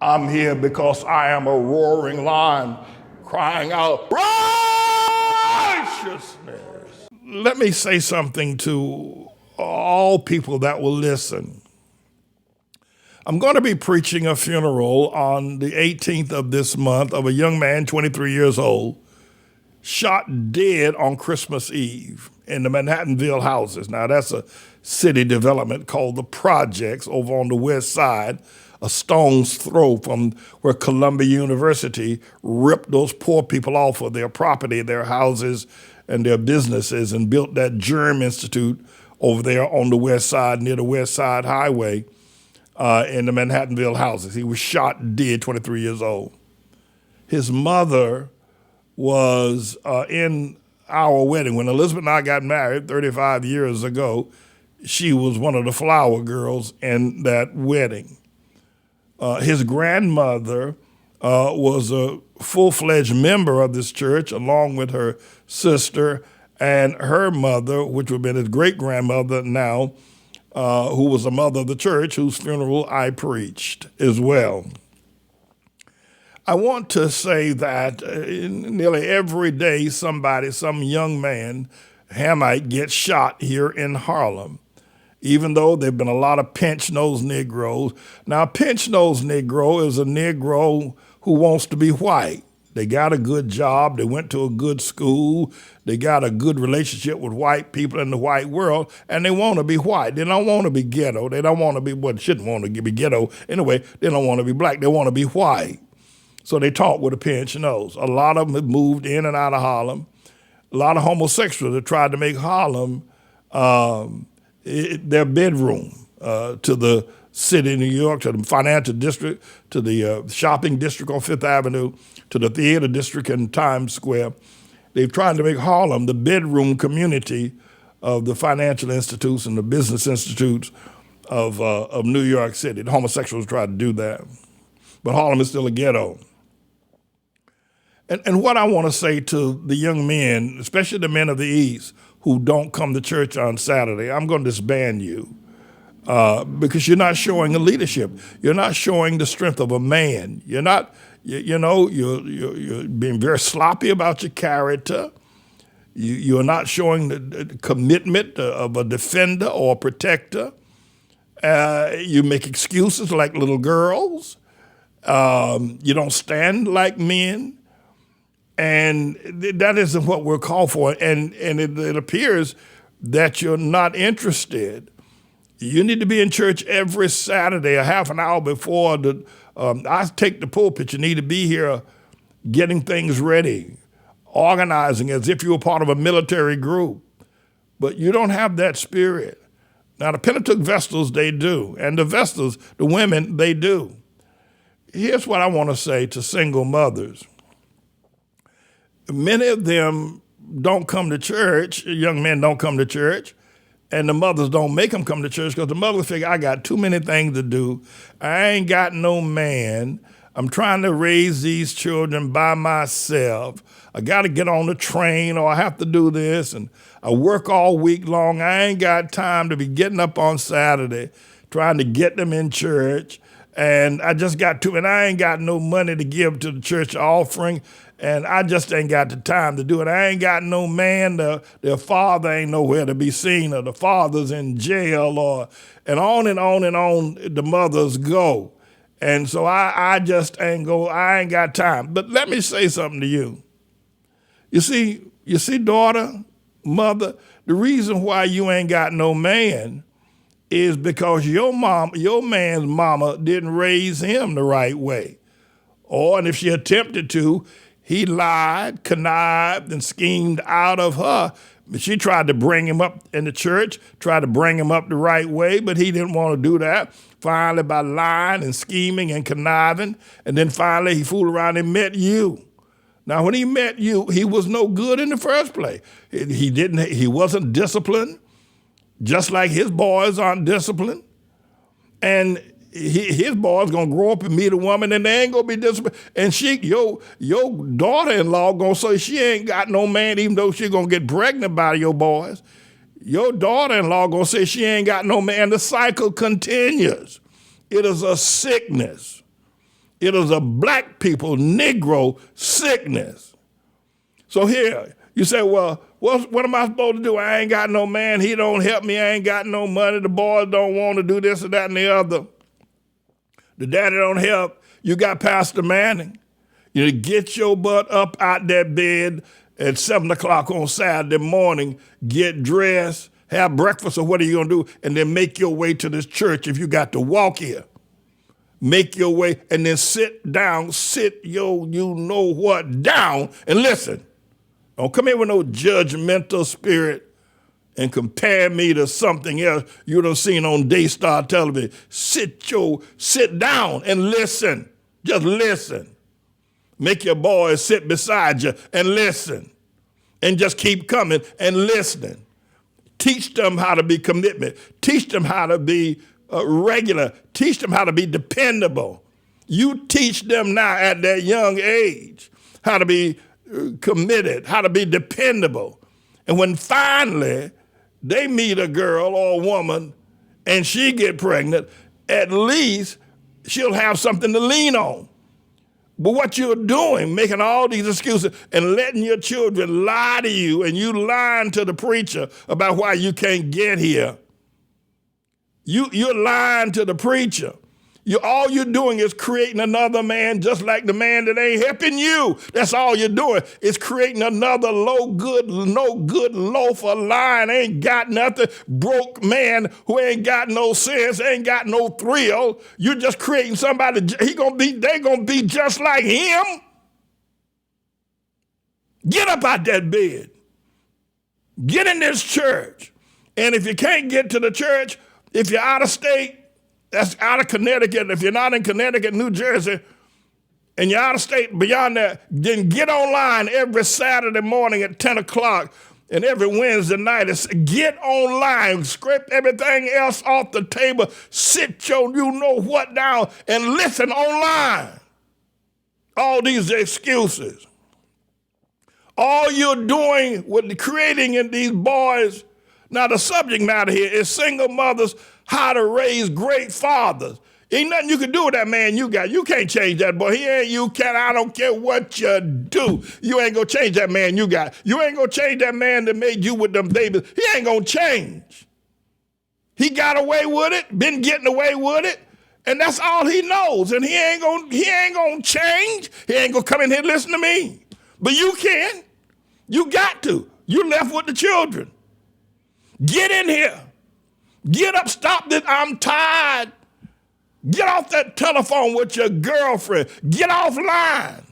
I'm here because I am a roaring lion crying out righteousness. Let me say something to all people that will listen. I'm going to be preaching a funeral on the 18th of this month of a young man, 23 years old, shot dead on Christmas Eve in the Manhattanville houses. Now, that's a city development called the Projects over on the west side, a stone's throw from where Columbia University ripped those poor people off of their property, their houses, and their businesses and built that Germ Institute over there on the west side near the West Side Highway in the Manhattanville houses. He was shot dead, 23 years old. His mother was in our wedding. When Elizabeth and I got married 35 years ago, she was one of the flower girls in that wedding. His grandmother was a full-fledged member of this church, along with her sister and her mother, which would have been his great-grandmother now, who was a mother of the church, whose funeral I preached as well. I want to say that nearly every day some young man, Hamite, gets shot here in Harlem, even though there have been a lot of pinch-nosed Negroes. Now, a pinch-nosed Negro is a Negro who wants to be white. They got a good job, they went to a good school, they got a good relationship with white people in the white world, and they want to be white. They don't want to be ghetto. They don't want to be, shouldn't want to be ghetto anyway. They don't want to be black. They want to be white. So they talk with a pinch nose. A lot of them have moved in and out of Harlem. A lot of homosexuals have tried to make Harlem their bedroom to the city of New York, to the financial district, to the shopping district on Fifth Avenue, to the theater district in Times Square. They've tried to make Harlem the bedroom community of the financial institutes and the business institutes of New York City. The homosexuals tried to do that. But Harlem is still a ghetto. And what I want to say to the young men, especially the men of the East, who don't come to church on Saturday, I'm going to disband you because you're not showing a leadership. You're not showing the strength of a man. You're not, you're being very sloppy about your character. You're not showing the commitment of a defender or a protector. You make excuses like little girls. You don't stand like men. And that isn't what we're called for. And it appears that you're not interested. You need to be in church every Saturday, a half an hour before I take the pulpit. You need to be here getting things ready, organizing as if you were part of a military group. But you don't have that spirit. Now, the Pentateuch Vestals, they do. And the Vestals, the women, they do. Here's what I want to say to single mothers. Many of them don't come to church, young men don't come to church, and the mothers don't make them come to church because the mothers figure, I got too many things to do. I ain't got no man. I'm trying to raise these children by myself. I got to get on the train or I have to do this, and I work all week long. I ain't got time to be getting up on Saturday trying to get them in church. And I just got to, and I ain't got no money to give to the church offering, and I just ain't got the time to do it. I ain't got no man, their father ain't nowhere to be seen, or the father's in jail, and on the mothers go. And so I just ain't I ain't got time. But let me say something to you. You see, daughter, mother, the reason why you ain't got no man is because your man's mama didn't raise him the right way. And if she attempted to, he lied, connived, and schemed out of her. She tried to bring him up in the church, tried to bring him up the right way, but he didn't want to do that. Finally, by lying and scheming and conniving, and then finally he fooled around and met you. Now, when he met you, he was no good in the first place. He wasn't disciplined. Just like his boys aren't disciplined. And his boys gonna grow up and meet a woman and they ain't gonna be disciplined. And your daughter-in-law gonna say she ain't got no man, even though she gonna get pregnant by your boys. Your daughter-in-law gonna say she ain't got no man. The cycle continues. It is a sickness. It is a black people, Negro sickness. So here, you say, well, what am I supposed to do? I ain't got no man. He don't help me. I ain't got no money. The boys don't want to do this and that and the other. The daddy don't help. You got Pastor Manning. You get your butt up out that bed at 7 o'clock on Saturday morning, get dressed, have breakfast, or what are you going to do? And then make your way to this church if you got to walk here. Make your way and then sit down, you know what down and listen. Don't come in with no judgmental spirit and compare me to something else you done seen on Daystar television. Sit down and listen. Just listen. Make your boys sit beside you and listen. And just keep coming and listening. Teach them how to be commitment. Teach them how to be regular. Teach them how to be dependable. You teach them now at that young age how to be committed, how to be dependable. And when finally they meet a girl or a woman and she get pregnant, at least she'll have something to lean on. But what you're doing, making all these excuses and letting your children lie to you, and you lying to the preacher about why you can't get here. You're lying to the preacher. All you're doing is creating another man just like the man that ain't helping you. That's all you're doing is creating another no good loafer, lying, ain't got nothing, broke man who ain't got no sense, ain't got no thrill. You're just creating somebody, they gonna be just like him. Get up out that bed. Get in this church. And if you can't get to the church, if you're out of state, that's out of Connecticut. If you're not in Connecticut, New Jersey, and you're out of state beyond that, then get online every Saturday morning at 10 o'clock and every Wednesday night. Get online, scrape everything else off the table, sit your you know what down, and listen online. All these excuses. All you're doing with creating in these boys. Now, the subject matter here is single mothers, how to raise great fathers. Ain't nothing you can do with that man you got. You can't change that boy. I don't care what you do. You ain't gonna change that man you got. You ain't gonna change that man that made you with them babies. He ain't gonna change. He got away with it, been getting away with it, and that's all he knows. And he ain't gonna change. He ain't gonna come in here and listen to me. But you can. You got to. You left with the children. Get in here. Get up, stop this, I'm tired. Get off that telephone with your girlfriend. Get offline.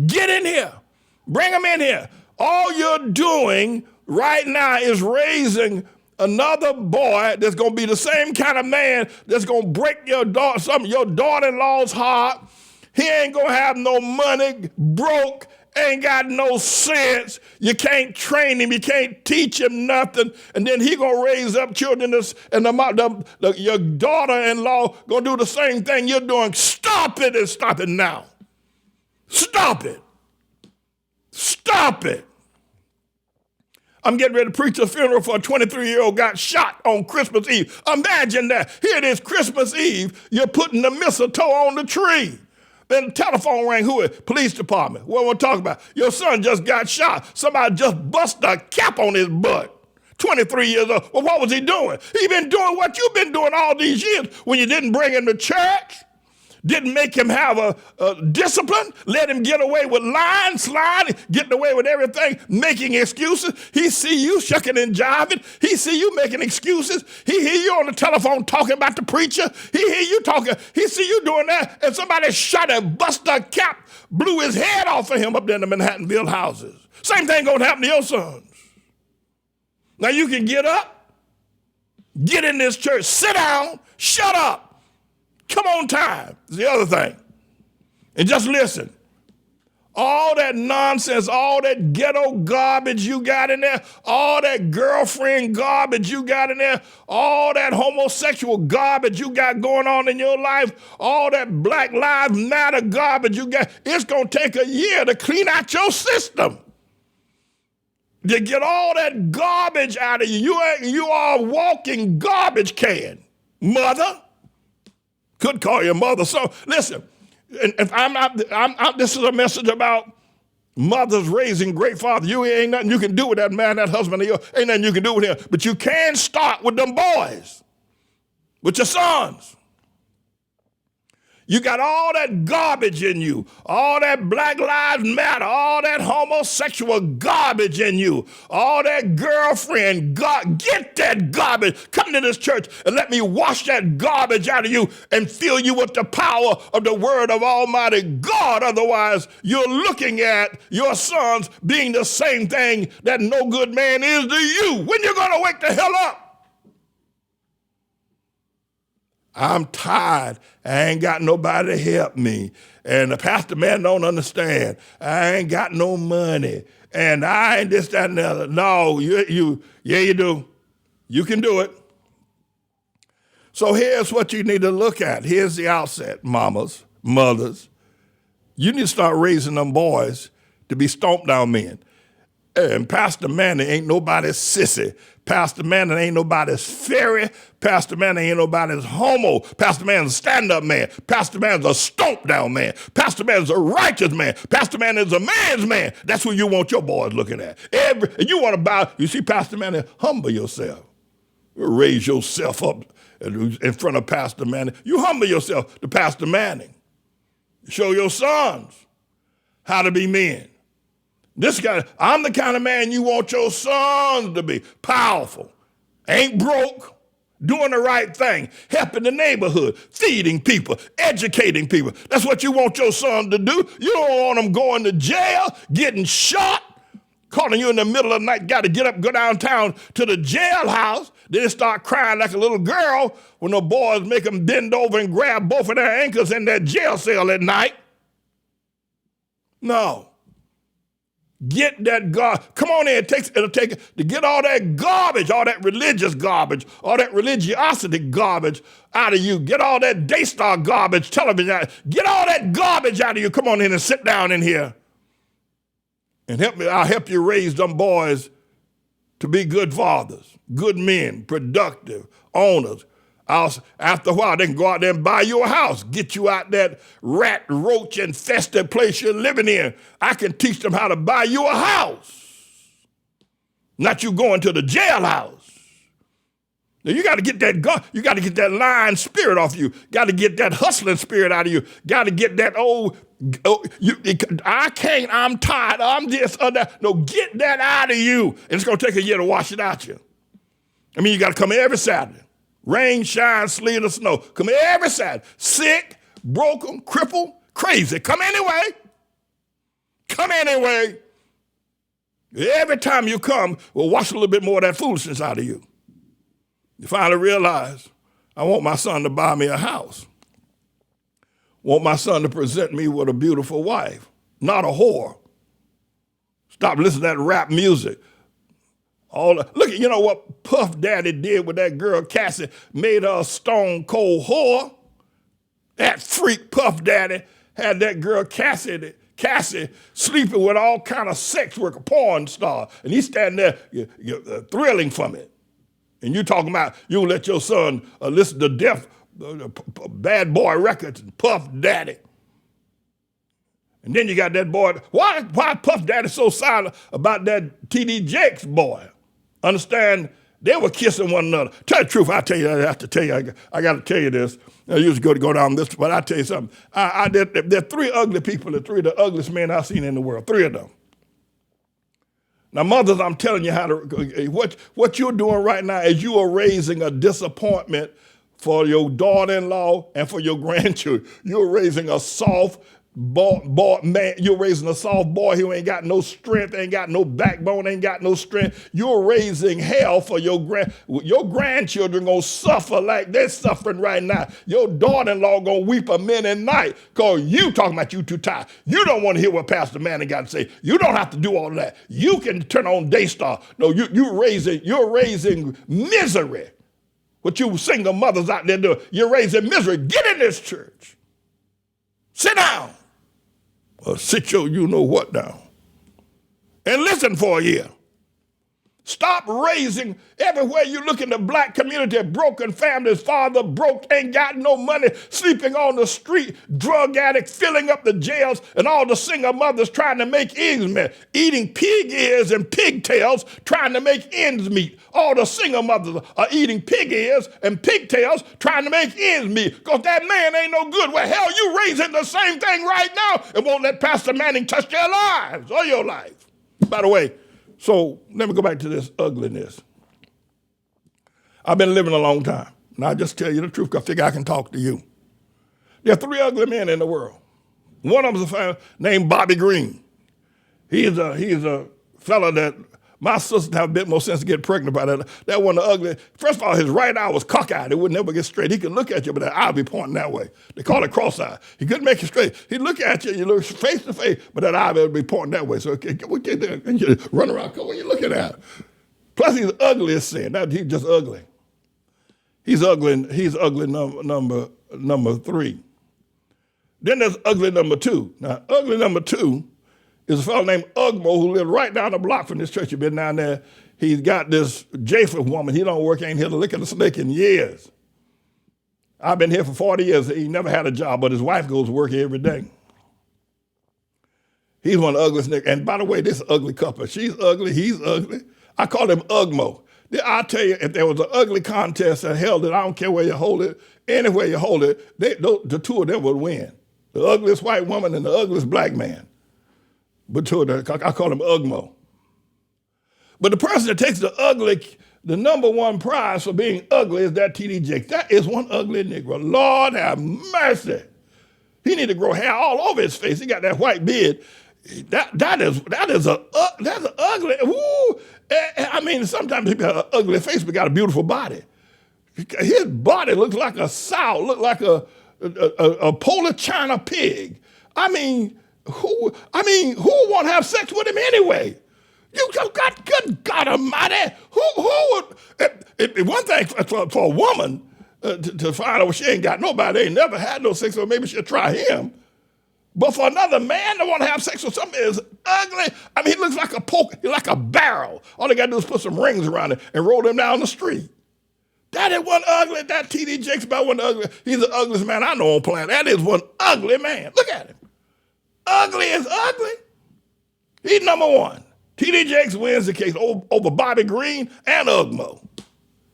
Get in here. Bring them in here. All you're doing right now is raising another boy that's going to be the same kind of man that's going to break your daughter-in-law's heart. He ain't going to have no money, broke, ain't got no sense. You can't train him. You can't teach him nothing. And then he going to raise up children and your daughter-in-law going to do the same thing you're doing. Stop it and stop it now. Stop it. Stop it. I'm getting ready to preach a funeral for a 23-year-old got shot on Christmas Eve. Imagine that. Here it is, Christmas Eve. You're putting the mistletoe on the tree. Then the telephone rang. Who is? Police department. What we're talking about? Your son just got shot. Somebody just busted a cap on his butt. 23 years old. Well, what was he doing? He been doing what you've been doing all these years when you didn't bring him to church, didn't make him have a discipline, let him get away with lying, sliding, getting away with everything, making excuses. He see you shucking and jiving. He see you making excuses. He hear you on the telephone talking about the preacher. He hear you talking. He see you doing that, and somebody shot and busted a cap, blew his head off of him up there in the Manhattanville houses. Same thing gonna happen to your sons. Now you can get up, get in this church, sit down, shut up. Come on time is the other thing. And just listen. All that nonsense, all that ghetto garbage you got in there, all that girlfriend garbage you got in there, all that homosexual garbage you got going on in your life, all that Black Lives Matter garbage you got, it's going to take a year to clean out your system. To get all that garbage out of you. You are a walking garbage can, mother. Could call your mother. So listen, And if this is a message about mothers raising great fathers. You ain't nothing you can do with that man, that husband of yours. Ain't nothing you can do with him. But you can start with them boys, with your sons. You got all that garbage in you, all that Black Lives Matter, all that homosexual garbage in you, all that girlfriend, get that garbage. Come to this church and let me wash that garbage out of you and fill you with the power of the word of Almighty God. Otherwise, you're looking at your sons being the same thing that no good man is to you. When you going to wake the hell up? I'm tired. I ain't got nobody to help me. And the pastor man don't understand. I ain't got no money. And I ain't this, that, and the other. No, you do. You can do it. So here's what you need to look at. Here's the outset, mamas, mothers. You need to start raising them boys to be stomped down men. And Pastor Manning ain't nobody's sissy. Pastor Manning ain't nobody's fairy. Pastor Manning ain't nobody's homo. Pastor Manning's a stand-up man. Pastor Manning's a stomp-down man. Pastor Manning's a righteous man. Pastor Manning's a man's man. That's who you want your boys looking at. And you want to bow. You see Pastor Manning, humble yourself. Raise yourself up in front of Pastor Manning. You humble yourself to Pastor Manning. Show your sons how to be men. I'm the kind of man you want your sons to be. Powerful, ain't broke, doing the right thing, helping the neighborhood, feeding people, educating people. That's what you want your son to do. You don't want them going to jail, getting shot, calling you in the middle of the night, got to get up, go downtown to the jailhouse, then start crying like a little girl when the boys make them bend over and grab both of their ankles in that jail cell at night. No. Get that garbage. Come on in. It'll take to get all that garbage, all that religious garbage, all that religiosity garbage out of you. Get all that Daystar garbage, television out. Get all that garbage out of you. Come on in and sit down in here. And help me. I'll help you raise them boys to be good fathers, good men, productive, owners. After a while, they can go out there and buy you a house, get you out that rat, roach, infested place you're living in. I can teach them how to buy you a house, not you going to the jailhouse. Now you got to get you got to get that lying spirit off you. Got to get that hustling spirit out of you. Got to get that I can't, I'm tired, I'm this or that. No, get that out of you. And it's going to take a year to wash it out you. I mean, you got to come every Saturday. Rain, shine, sleet, or snow. Come every Saturday. Sick, broken, crippled, crazy. Come anyway. Come anyway. Every time you come, we'll wash a little bit more of that foolishness out of you. You finally realize, I want my son to buy me a house. Want my son to present me with a beautiful wife, not a whore. Stop listening to that rap music. Look, you know what Puff Daddy did with that girl Cassie, made her a stone cold whore. That freak Puff Daddy had that girl Cassie sleeping with all kind of sex worker, porn star, and he's standing there thrilling from it. And you talking about you let your son listen to bad boy records and Puff Daddy. And then you got that boy. Why Puff Daddy so silent about that T.D. Jakes boy? Understand, they were kissing one another. Tell the truth, I tell you, I have to tell you, I got to tell you this. I used to go down this, but I tell you something. There are three ugly people, three of the ugliest men I've seen in the world, three of them. Now, mothers, I'm telling you how to, what you're doing right now is you are raising a disappointment for your daughter-in-law and for your grandchildren. You're raising a soft boy, man, you're raising a soft boy who ain't got no strength, ain't got no backbone, ain't got no strength. You're raising hell for your grandchildren gonna suffer like they're suffering right now. Your daughter-in-law gonna weep a minute night because you talking about you too tired. You don't want to hear what Pastor Manning got to say. You don't have to do all of that. You can turn on Daystar. No, you're raising misery. What you single mothers out there doing, you're raising misery. Get in this church. Sit down. Or sit your you-know-what down. And listen for a year. Stop raising everywhere you look in the black community, broken families, father broke, ain't got no money, sleeping on the street, drug addict, filling up the jails, and all the single mothers trying to make ends meet, eating pig ears and pigtails, trying to make ends meet. All the single mothers are eating pig ears and pigtails, trying to make ends meet, because that man ain't no good. Well, hell, you raising the same thing right now and won't let Pastor Manning touch their lives or your life. By the way, so let me go back to this ugliness. I've been living a long time. And I just tell you the truth because I figure I can talk to you. There are 3 ugly men in the world. One of them is a fellow named Bobby Green. He's a fellow that my sister have a bit more sense to get pregnant by that. That one, the ugly. First of all, his right eye was cockeyed. It would never get straight. He could look at you, but that eye would be pointing that way. They call it cross-eye. He couldn't make it straight. He'd look at you, you look face to face, but that eye would be pointing that way. So what you do? And you run around, what are you looking at? Plus, he's ugly as sin. He's just ugly. He's ugly number 3. Then there's ugly number 2. Now, ugly number 2 is a fellow named Ugmo who lived right down the block from this church. You've been down there. He's got this Japheth woman. He don't work, ain't hit a lick of the snake in years. I've been here for 40 years. He never had a job, but his wife goes to work here every day. He's one of the ugliest niggas. And by the way, this ugly couple, she's ugly, he's ugly. I call him Ugmo. I'll tell you, if there was an ugly contest that held it, I don't care where you hold it, anywhere you hold it, the 2 of them would win. The ugliest white woman and the ugliest black man. But 2 of them, I call him Ugmo. But the person that takes the number 1 prize for being ugly is that T.D. Jakes. That is one ugly Negro. Lord have mercy. He need to grow hair all over his face. He got that white beard. That's an ugly. Woo. I mean, sometimes people have an ugly face but got a beautiful body. His body looks like a sow, look like a polar China pig. Who want to have sex with him anyway? You got good God Almighty. Who would? One thing for a woman to find out she ain't got nobody, ain't never had no sex, or maybe she'll try him. But for another man to want to have sex with somebody is ugly. He looks like a he's like a barrel. All they got to do is put some rings around it and roll him down the street. That is one ugly. That T.D. Jakes about one ugly. He's the ugliest man I know on planet. That is one ugly man. Look at him. Ugly is ugly. He's number 1. T.D. Jakes wins the case over Bobby Green and Ugmo.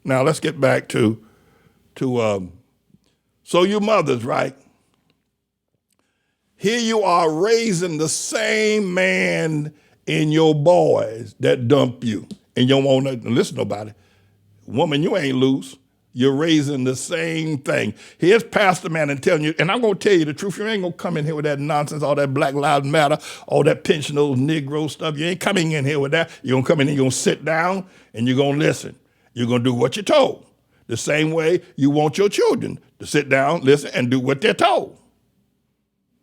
Now let's get back to so you mothers, right? Here you are raising the same man in your boys that dump you, and you don't want to listen to nobody. Woman, you ain't loose. You're raising the same thing. Here's Pastor Manning telling you, and I'm going to tell you the truth. You ain't going to come in here with that nonsense, all that Black Lives Matter, all that pinching those Negro stuff. You ain't coming in here with that. You're going to come in here, you're going to sit down, and you're going to listen. You're going to do what you're told. The same way you want your children to sit down, listen, and do what they're told.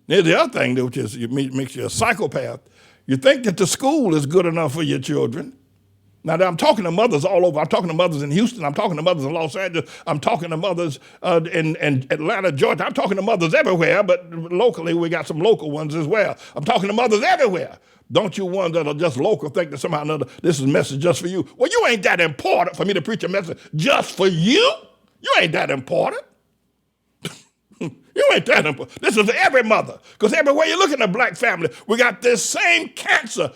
There's the other thing, which is makes you a psychopath. You think that the school is good enough for your children. Now, I'm talking to mothers all over. I'm talking to mothers in Houston. I'm talking to mothers in Los Angeles. I'm talking to mothers in Atlanta, Georgia. I'm talking to mothers everywhere, but locally we got some local ones as well. I'm talking to mothers everywhere. Don't you ones that are just local think that somehow or another this is a message just for you. Well, you ain't that important for me to preach a message just for you. You ain't that important. You ain't that important. This is for every mother. Because everywhere you look in a black family, we got this same cancer.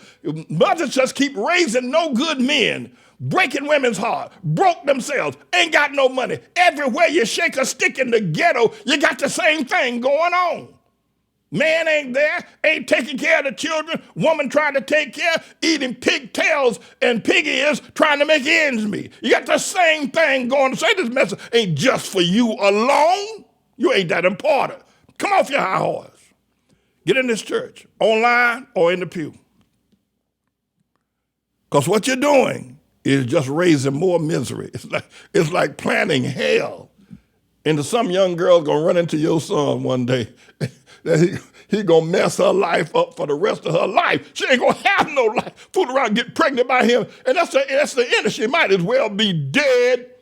Mothers just keep raising no good men, breaking women's heart, broke themselves, ain't got no money. Everywhere you shake a stick in the ghetto, you got the same thing going on. Man ain't there, ain't taking care of the children. Woman trying to take care, eating pigtails and pig ears, trying to make ends meet. You got the same thing going on. Say this message ain't just for you alone. You ain't that important. Come off your high horse. Get in this church, online or in the pew. Because what you're doing is just raising more misery. It's like planting hell. And some young girl's going to run into your son one day. He going to mess her life up for the rest of her life. She ain't going to have no life. Fool around and get pregnant by him. And that's the end. She might as well be dead.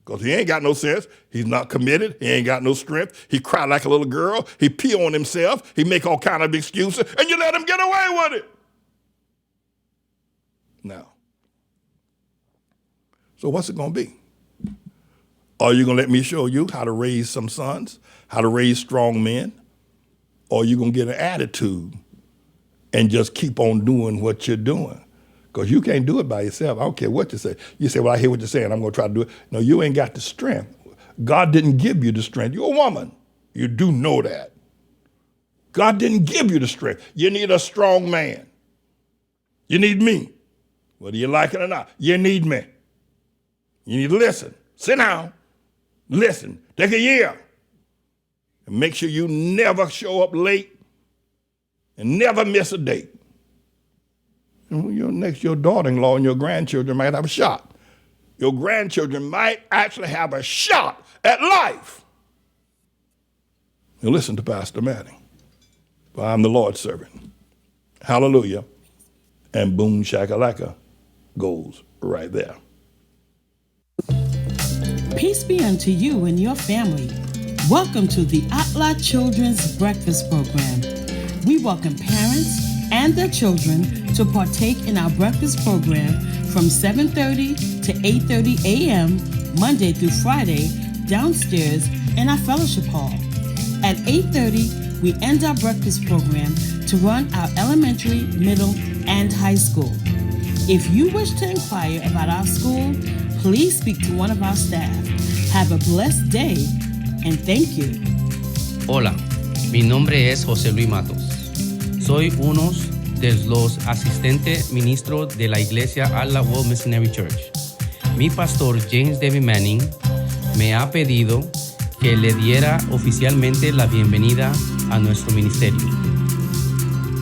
Because he ain't got no sense. He's not committed. He ain't got no strength. He cry like a little girl. He pee on himself. He make all kind of excuses. And you let him get away with it. Now, So what's it going to be? Are you going to let me show you how to raise some sons, how to raise strong men? Or are you going to get an attitude and just keep on doing what you're doing? Because you can't do it by yourself. I don't care what you say. You say, well, I hear what you're saying. I'm going to try to do it. No, you ain't got the strength. God didn't give you the strength. You're a woman. You do know that. God didn't give you the strength. You need a strong man. You need me. Whether you like it or not, you need me. You need to listen. Sit down. Listen. Take a year. And make sure you never show up late and never miss a date. And your daughter-in-law and your grandchildren might have a shot. Your grandchildren might actually have a shot at life. Now listen to Pastor Manning. For I'm the Lord's servant. Hallelujah. And boom shakalaka goes right there. Peace be unto you and your family. Welcome to the ATLAH Children's Breakfast Program. We welcome parents and their children to partake in our breakfast program from 7:30 to 8:30 a.m. Monday through Friday downstairs in our fellowship hall. At 8:30, we end our breakfast program to run our elementary, middle, and high school. If you wish to inquire about our school, please speak to one of our staff. Have a blessed day, and thank you. Hola, mi nombre es José Luis Matos. Soy uno de los asistentes ministros de la iglesia ATLAH World Missionary Church. Mi pastor James David Manning me ha pedido que le diera oficialmente la bienvenida a nuestro ministerio.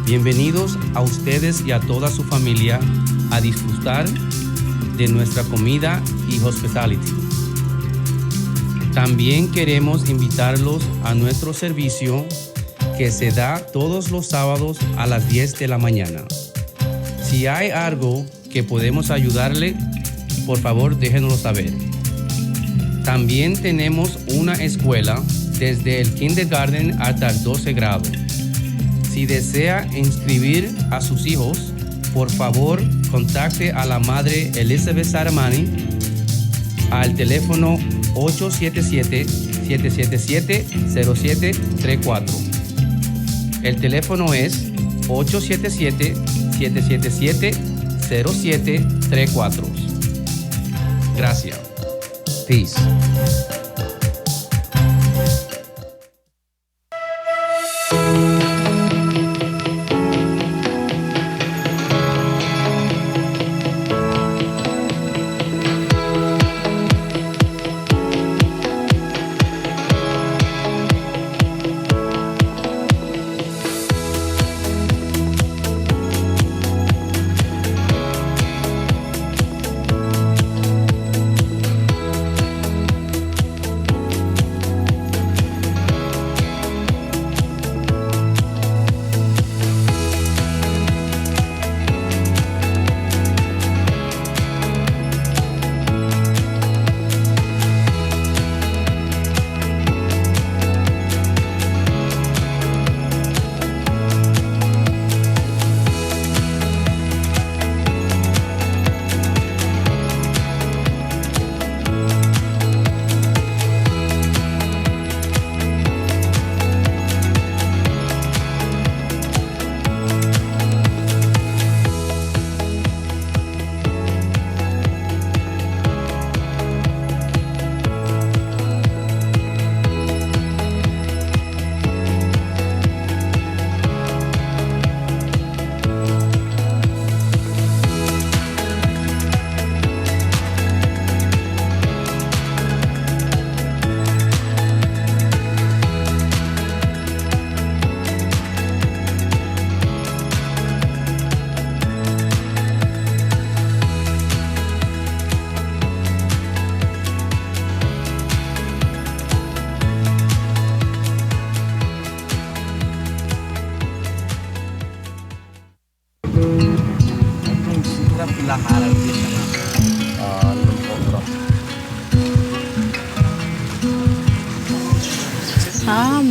Bienvenidos a ustedes y a toda su familia a disfrutar de nuestra comida y hospitality. También queremos invitarlos a nuestro servicio que se da todos los sábados a las 10 de la mañana. Si hay algo que podemos ayudarle, por favor déjenoslo saber. También tenemos una escuela desde el kindergarten hasta el 12 grado. Si desea inscribir a sus hijos, por favor contacte a la madre Elizabeth Saramani al teléfono 877-777-0734. El teléfono es 877-777-0734. Gracias. Peace.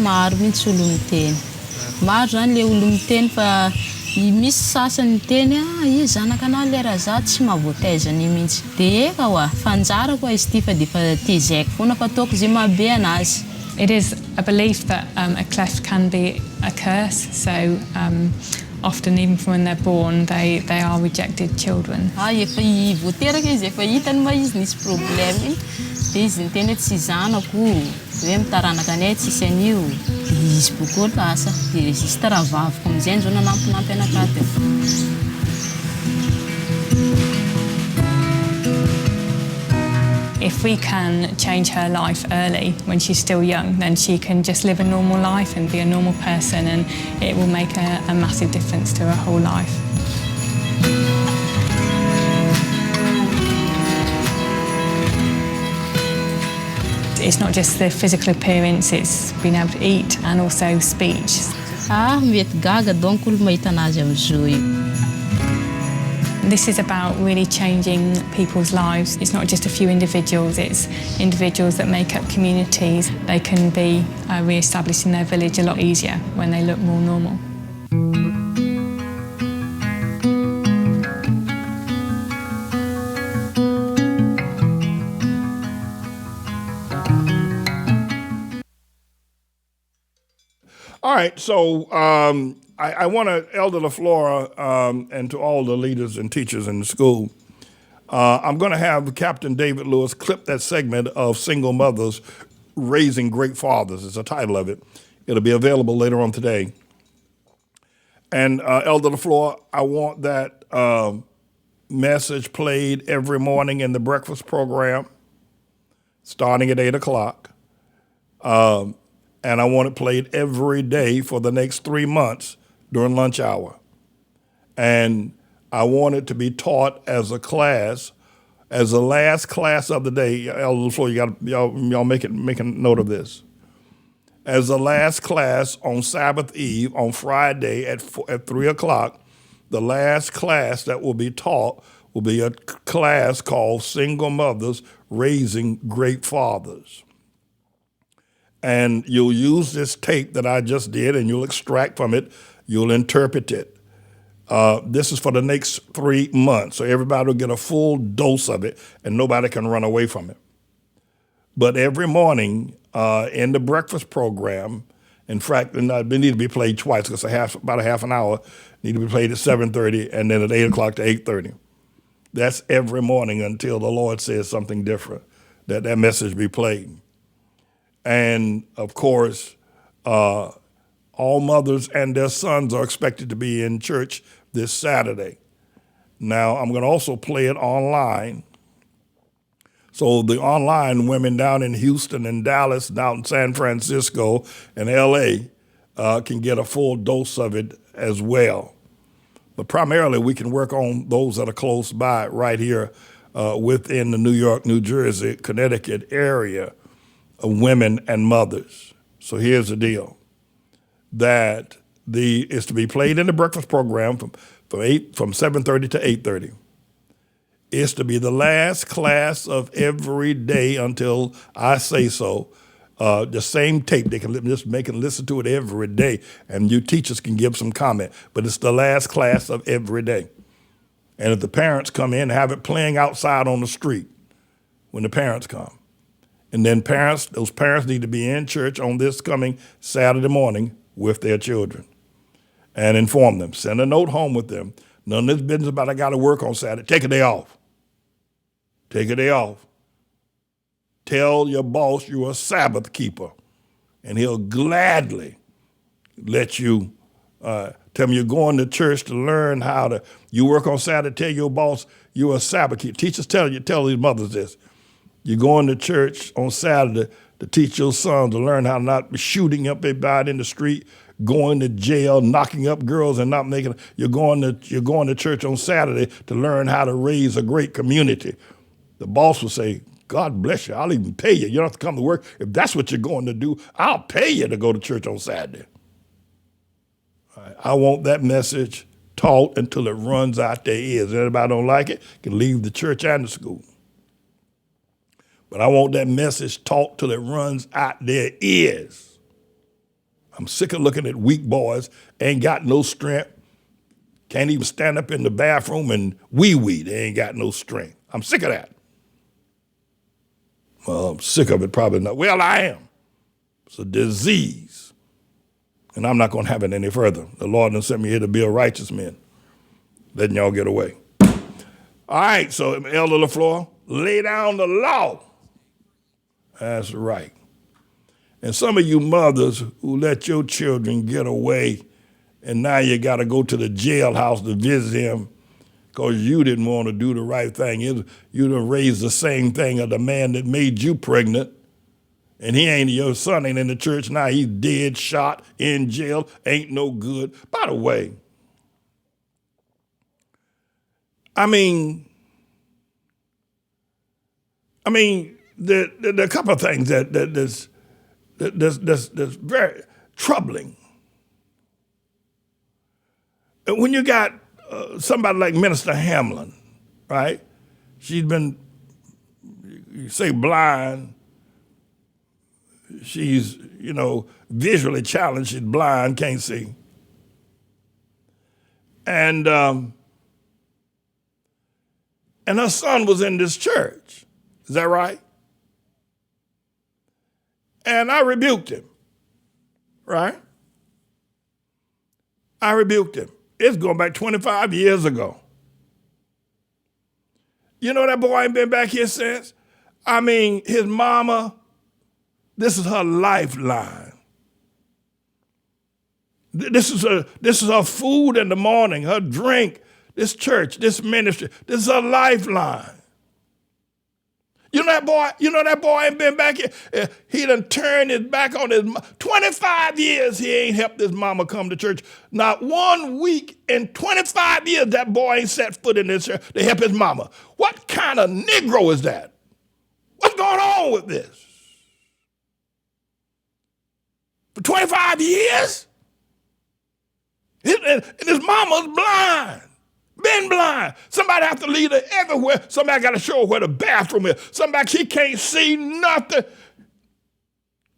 Maro mihitsy olo miteny. Maro zany le olo miteny fa Misy sasany teny izy zanakanahy lera za tsy mahavoataiza ny mihitsy. De eka oa, fanjarako izy ty fa de fa tezaiko foana fa ataoko zay mahabe anazy. It is a belief that a cleft can be a curse, so often even from when they're born, they are rejected children. Efa voateraka izy, efa hitany ma izy nisy problème. De izy niteny hoe tsy zanako, hoe mitaranaka anay tsisy an'io. De izy bokoa lasa, de izy raha vaviko amizay zao nanampinampy anakaty. If we can change her life early when she's still young, then she can just live a normal life and be a normal person, and it will make a massive difference to her whole life. It's not just the physical appearance, it's being able to eat and also speech. Mety gaga donc olo mahita anazy amizao io. This is about really changing people's lives. It's not just a few individuals, it's individuals that make up communities. They can be re-established in their village a lot easier when they look more normal. All right, so I want to, Elder LaFlora, and to all the leaders and teachers in the school, I'm going to have Captain David Lewis clip that segment of Single Mothers Raising Great Fathers. It's the title of it. It'll be available later on today. And Elder LaFlora, I want that message played every morning in the breakfast program, starting at 8 o'clock. And I want it played every day for the next 3 months during lunch hour. And I want it to be taught as a class, as the last class of the day. Elder LaFleur, y'all make a note of this. As the last class on Sabbath Eve, on Friday at 3 o'clock, the last class that will be taught will be a class called Single Mothers Raising Great Fathers. And you'll use this tape that I just did, and you'll extract from it, you'll interpret it. This is for the next 3 months, so everybody will get a full dose of it, and nobody can run away from it. But every morning in the breakfast program, in fact, they need to be played twice, because about a half an hour, need to be played at 7:30, and then at 8 o'clock to 8:30. That's every morning until the Lord says something different, that message be played. And, of course, all mothers and their sons are expected to be in church this Saturday. Now, I'm going to also play it online. So the online women down in Houston and Dallas, down in San Francisco and L.A. Can get a full dose of it as well. But primarily, we can work on those that are close by right here within the New York, New Jersey, Connecticut area of women and mothers. So here's the deal. That is to be played in the breakfast program from 7:30 to 8:30. It's to be the last class of every day until I say so. The same tape, they can just make and listen to it every day, and you teachers can give some comment, but it's the last class of every day. And if the parents come in, have it playing outside on the street when the parents come. And then those parents need to be in church on this coming Saturday morning with their children and inform them. Send a note home with them. None of this business about I got to work on Saturday. Take a day off. Take a day off. Tell your boss you're a Sabbath keeper, and he'll gladly let you tell him you're going to church to learn how to. You work on Saturday, tell your boss you're a Sabbath keeper. Teachers tell these mothers this. You're going to church on Saturday to teach your son to learn how to not be shooting up everybody in the street, going to jail, knocking up girls and not making. You're going to church on Saturday to learn how to raise a great community. The boss will say, God bless you. I'll even pay you. You don't have to come to work. If that's what you're going to do, I'll pay you to go to church on Saturday. I want that message taught until it runs out their ears. Anybody don't like it can leave the church and the school. But I want that message taught till it runs out their ears. I'm sick of looking at weak boys, ain't got no strength, Can't even stand up in the bathroom and wee-wee. They ain't got no strength. I'm sick of that. Well, I'm sick of it, probably not. Well, I am. It's a disease. And I'm not going to have it any further. The Lord done sent me here to be a righteous man. Letting y'all get away. All right, so Elder LaFleur, lay down the law. That's right. And some of you mothers who let your children get away, and now you got to go to the jailhouse to visit him because you didn't want to do the right thing. You done raised the same thing of the man that made you pregnant, and your son ain't in the church now. He's dead, shot, in jail, ain't no good. By the way, there are a couple of things that's very troubling. When you got somebody like Minister Hamlin, right? She's been, you say blind. She's, visually challenged. She's blind, can't see. And her son was in this church. Is that right? And I rebuked him, right? I rebuked him. It's going back 25 years ago. You know that boy ain't been back here since? His mama, this is her lifeline. This is her food in the morning, her drink, this church, this ministry. This is her lifeline. You know that boy ain't been back here. He done turned his back on his 25 years he ain't helped his mama come to church. Not 1 week in 25 years that boy ain't set foot in this church to help his mama. What kind of Negro is that? What's going on with this? For 25 years? And his mama's blind. Been blind. Somebody have to lead her everywhere. Somebody got to show her where the bathroom is. Somebody, she can't see nothing.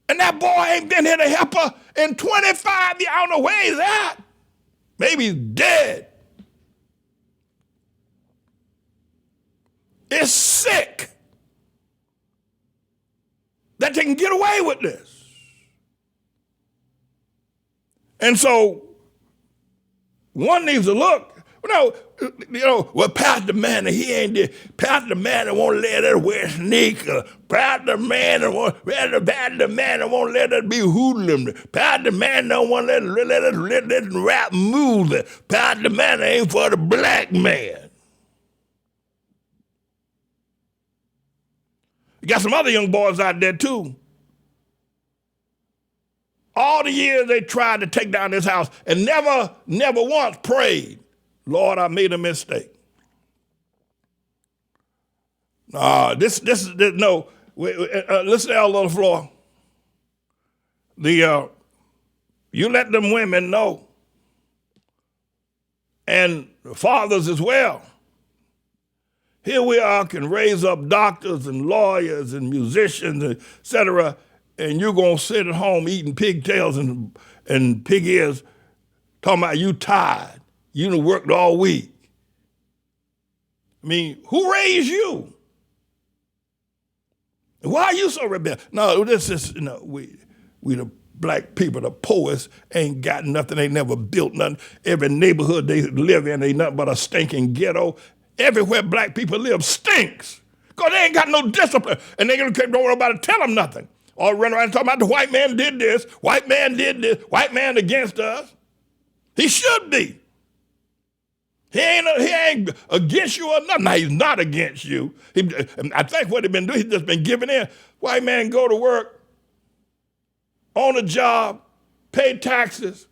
And that boy ain't been here to help her in 25 years. I don't know where he's at. Maybe he's dead. It's sick that they can get away with this. And so one needs to look. Pastor Manning, he ain't there. Pastor Manning won't let us wear sneakers. Pastor Manning won't let us be hoodlums. Pastor Manning don't want to let us rap music. Pastor Manning ain't for the black man. You got some other young boys out there too. All the years they tried to take down this house and never once prayed, Lord, I made a mistake. Listen to our little floor. You let them women know, and the fathers as well. Here we are, can raise up doctors and lawyers and musicians, et cetera, and you're going to sit at home eating pigtails and pig ears, talking about you tired. You done worked all week. Who raised you? Why are you so rebellious? No, this is, we the black people, the poets, ain't got nothing. They never built nothing. Every neighborhood they live in ain't nothing but a stinking ghetto. Everywhere black people live stinks because they ain't got no discipline. And they don't want nobody to tell them nothing. All run around talking about the white man did this, white man did this, white man against us. He should be. He ain't against you or nothing. Now, he's not against you. I think what he's been doing, he's just been giving in. White man go to work, on a job, pay taxes.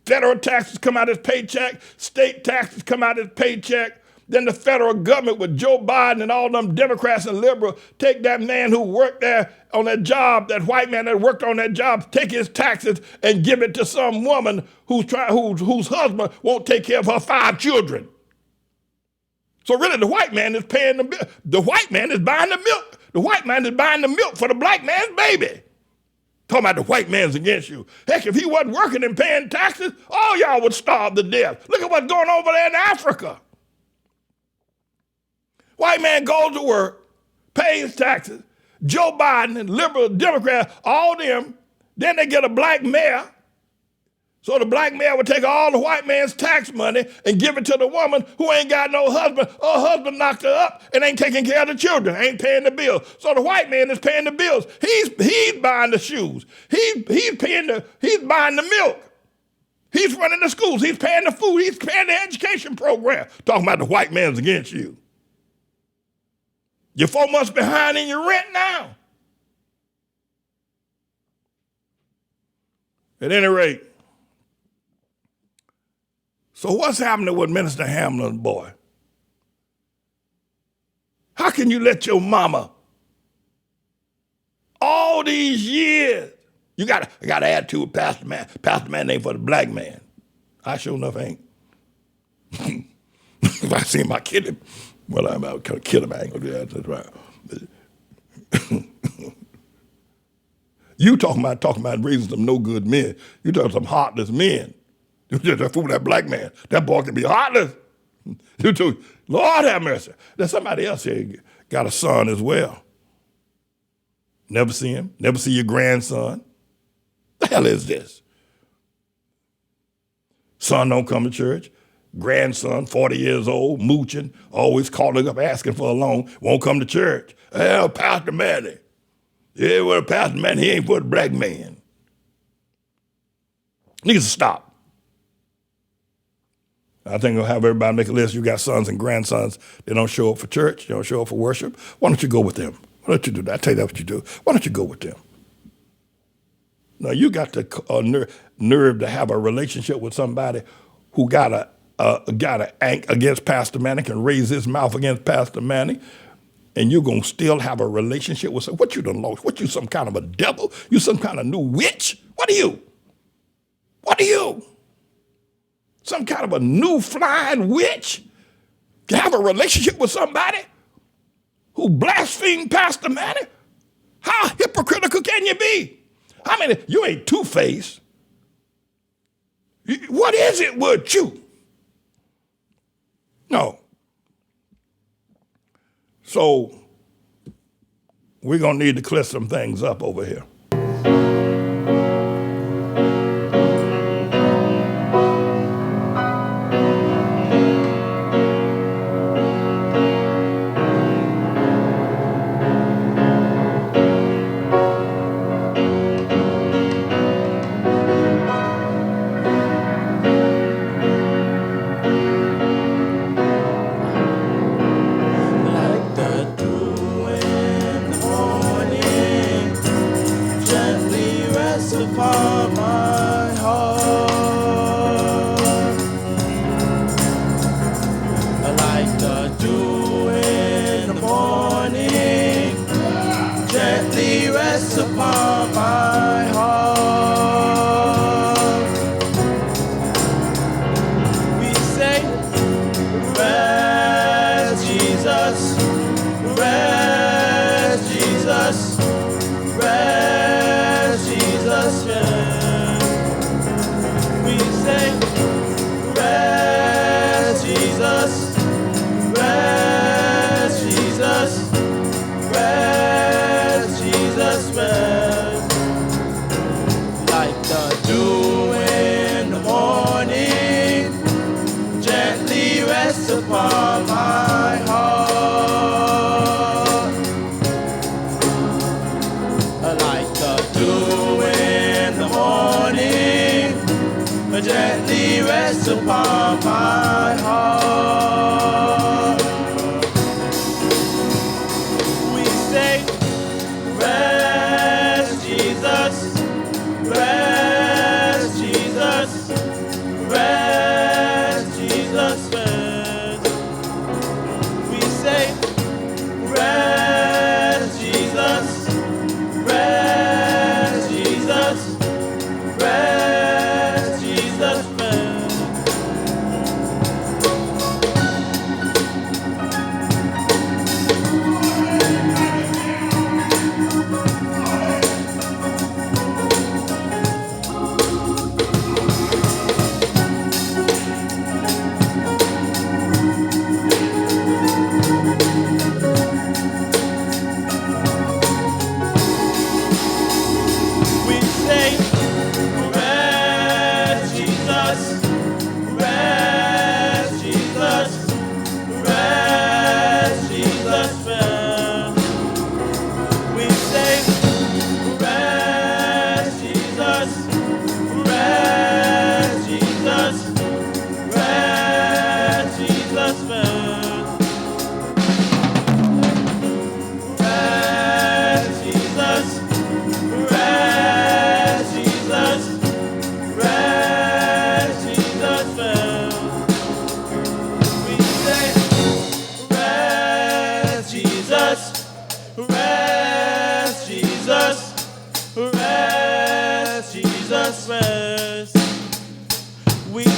Federal taxes come out of his paycheck. State taxes come out of his paycheck. Then the federal government with Joe Biden and all them Democrats and liberals take that man who worked there on that job, that white man that worked on that job, take his taxes and give it to some woman whose husband won't take care of her 5 children. So really the white man is paying the bill. The white man is buying the milk. The white man is buying the milk for the black man's baby. Talking about the white man's against you. Heck, if he wasn't working and paying taxes, all y'all would starve to death. Look at what's going on over there in Africa. White man goes to work, pays taxes. Joe Biden and liberal Democrats, all them, then they get a black mayor. So the black mayor would take all the white man's tax money and give it to the woman who ain't got no husband. Her husband knocked her up and ain't taking care of the children, ain't paying the bills. So the white man is paying the bills. He's buying the shoes. He's buying the milk. He's running the schools. He's paying the food. He's paying the education program. Talking about the white man's against you. You're 4 months behind in your rent now. At any rate, so what's happening with Minister Hamlin's boy? How can you let your mama all these years? I gotta add to it, Pastor Man. Pastor Man ain't for the black man. I sure enough ain't. If I see him, I kill him. Well, I'm out to kill him. I ain't gonna do that. That's right. You talking about raising some no good men. You talking some heartless men. You just fool that black man. That boy can be heartless. You too. Lord have mercy. There's somebody else here got a son as well. Never see him. Never see your grandson. The hell is this? Son don't come to church. Grandson, 40 years old, mooching, always calling up asking for a loan, won't come to church. Well, Pastor Manny. Yeah, well, Pastor Manny, he ain't for the black man. Needs to stop. I think I'll have everybody make a list. You got sons and grandsons. They don't show up for church. They don't show up for worship. Why don't you go with them? Why don't you do that? I tell you that's what you do. Why don't you go with them? Now, you got the nerve to have a relationship with somebody who got an anger against Pastor Manning, can raise his mouth against Pastor Manning, and you're going to still have a relationship with what you done lost? What, you some kind of a devil? You some kind of new witch? What are you? What are you? Some kind of a new flying witch? To have a relationship with somebody who blasphemed Pastor Manning? How hypocritical can you be? I mean, you ain't two-faced. What is it with you? No. So we're going to need to clear some things up over here. Upon my heart, we say, rest, Jesus, rest, Jesus, rest, Jesus, rest. We say, rest, Jesus, rest, Jesus, rest, Jesus, rest.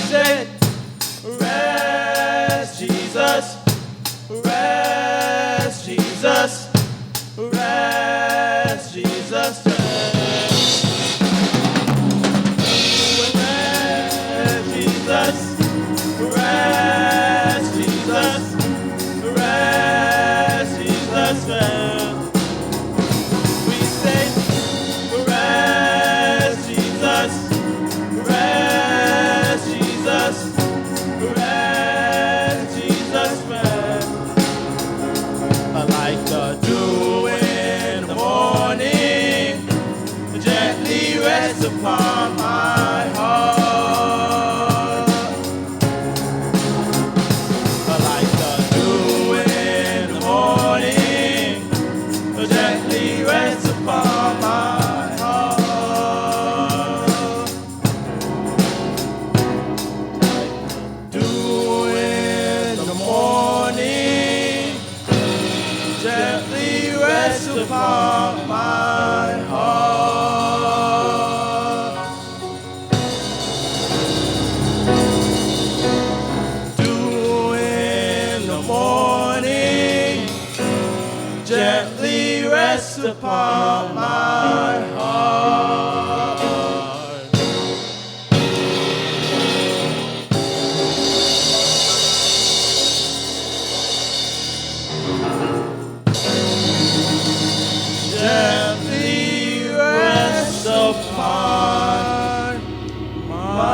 say, rest, Jesus, rest, Jesus, rest, Jesus, rest. Rest, Jesus, rest, Jesus, rest, Jesus, rest. We say, rest, Jesus, rest, Jesus, rest, Jesus, rest. Like the dew in the morning, gently rest upon my heart. Like the dew in the morning, gently rest upon my heart. Dew in the morning, gently rest upon my heart. Dew in the morning, gently rest upon my heart. Gently rest upon my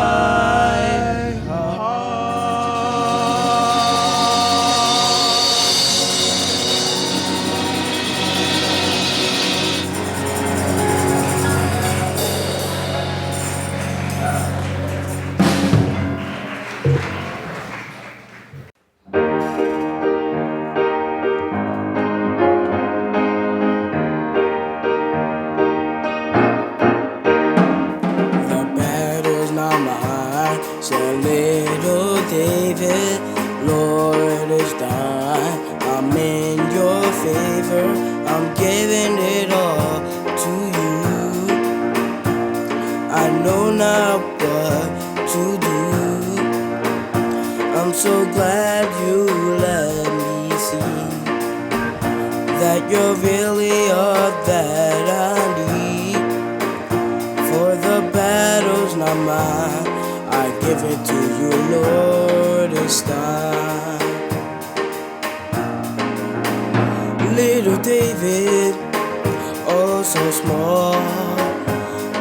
The battle's not mine, said little David. Lord, it's thine. I'm in your favor. I'm giving it all to you. I know not what to do. I'm so glad you let me see that you're really all that I need. For the battle's not mine, I give it to you, Lord, it's thine. Little David, oh so small,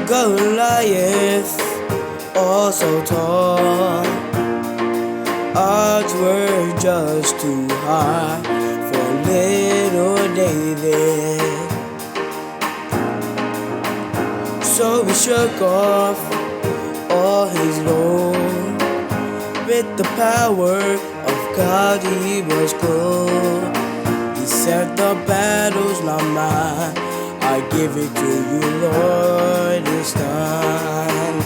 Goliath, oh so tall. Odds were just too high for little David. So he shook off all his load. With the power of God he was clothed. He said the battle's not mine, I give it to you, Lord, it's time.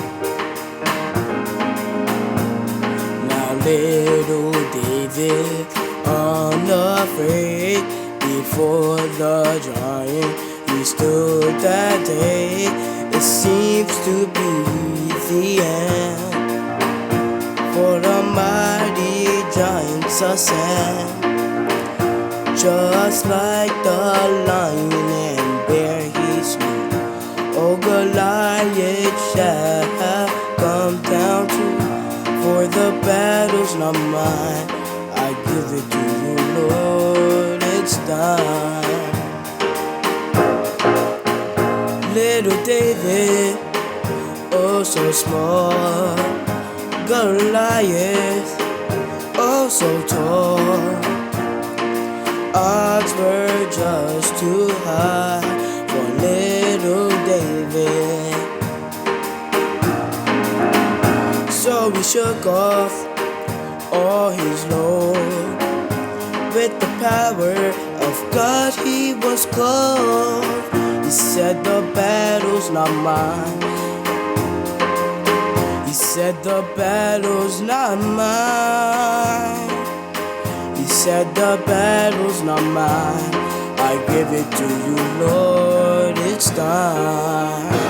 Now little David, unafraid, before the giant he stood that day. It seems to be the end for the mighty giants ascend. Just like the lion and bear he slew, oh Goliath shall come down too. For the battle's not mine, I give it to you, Lord, it's thine. Little David, oh so small, Goliath, oh so tall. Odds were just too high for little David. So he shook off all his load. With the power of God he was clothed. He said the battle's not mine. He said the battle's not mine. He said the battle's not mine. I give it to you, Lord, it's time.